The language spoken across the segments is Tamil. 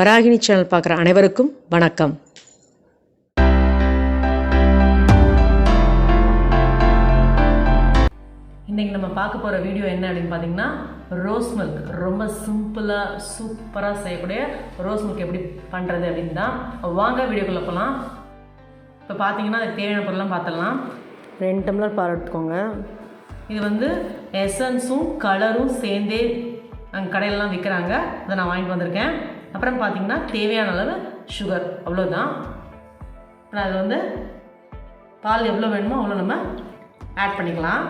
வராகினி சேனல் பார்க்குற அனைவருக்கும் வணக்கம். இன்றைக்கி நம்ம பார்க்க போகிற வீடியோ என்ன அப்படின்னு பார்த்தீங்கன்னா, ரோஸ் மில்க் ரொம்ப சிம்பிளாக சூப்பராக செய்யக்கூடிய ரோஸ் மில்க் எப்படி பண்ணுறது அப்படின்னு தான். வாங்க வீடியோக்குள்ளே போகலாம். இப்போ பார்த்தீங்கன்னா அதுக்கு தேவையான பொருள்லாம் பார்த்துடலாம். 2 டம்ளர் பால் எடுத்துக்கோங்க. இது வந்து எசன்ஸும் கலரும் சேர்ந்தே அங்கே கடையிலலாம் விற்கிறாங்க, அதை நான் வாங்கிட்டு வந்திருக்கேன். அப்புறம் பார்த்திங்கன்னா தேவையான அளவு சுகர், அவ்வளோதான். அப்புறம் அது வந்து பால் எவ்வளோ வேணுமோ அவ்வளோ நம்ம ஆட் பண்ணிக்கலாம்.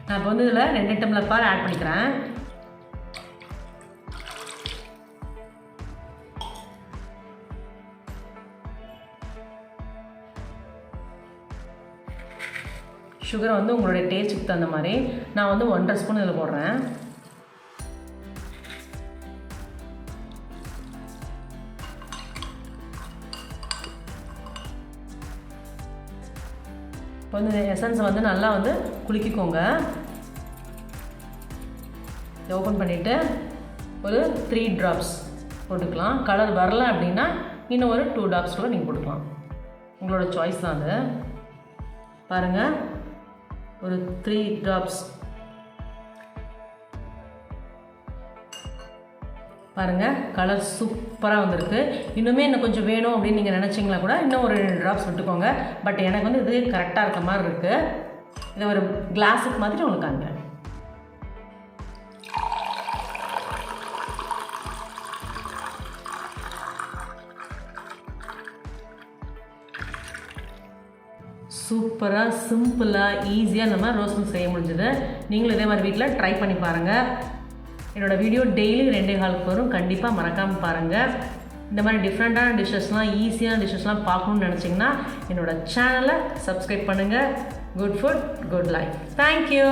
நான் இப்போ வந்து இதில் 2 டம்ளர் பால் ஆட் பண்ணிக்கிறேன். சுகரை வந்து உங்களுடைய டேஸ்ட்டுக்கு தகுந்த மாதிரி நான் வந்து 1.5 ஸ்பூன் இதில் போடுறேன். இப்போ வந்து எசன்ஸை வந்து நல்லா வந்து குலுக்கிக்கோங்க. ஓப்பன் பண்ணிவிட்டு ஒரு 3 ட்ராப்ஸ் போட்டுக்கலாம். கலர் வரல அப்படின்னா இன்னும் ஒரு 2 ட்ராப்ஸ் கூட நீங்கள் போட்டுக்கலாம், உங்களோட சாய்ஸ் தான் அது. பாருங்கள், ஒரு 3 ட்ராப்ஸ் பாருங்கள், கலர் சூப்பராக வந்திருக்கு. இன்னுமே இன்னும் கொஞ்சம் வேணும் அப்படின்னு நீங்கள் நினச்சிங்களா கூட இன்னும் ஒரு 2 ட்ராப்ஸ் விட்டுக்கோங்க. பட் எனக்கு வந்து இது கரெக்டாக இருக்க மாதிரி இருக்குது. இதை ஒரு கிளாஸுக்கு மாதிரி உங்களுக்கு அங்கே சூப்பராக சிம்பிளாக ஈஸியாக நம்ம ரோஸ் மில்க் செய்ய முடிஞ்சது. நீங்களும் இதே மாதிரி வீட்டில் ட்ரை பண்ணி பாருங்கள். என்னோடய வீடியோ டெய்லி 2:15 வரும், கண்டிப்பாக மறக்காமல் பாருங்கள். இந்த மாதிரி டிஃப்ரெண்ட்டான டிஷ்ஷஸ்லாம், ஈஸியான டிஷ்ஷஸ்லாம் பார்க்கணுன்னு நினச்சிங்கன்னா என்னோடய சேனலை சப்ஸ்கிரைப் பண்ணுங்கள். Good food good life. Thank you.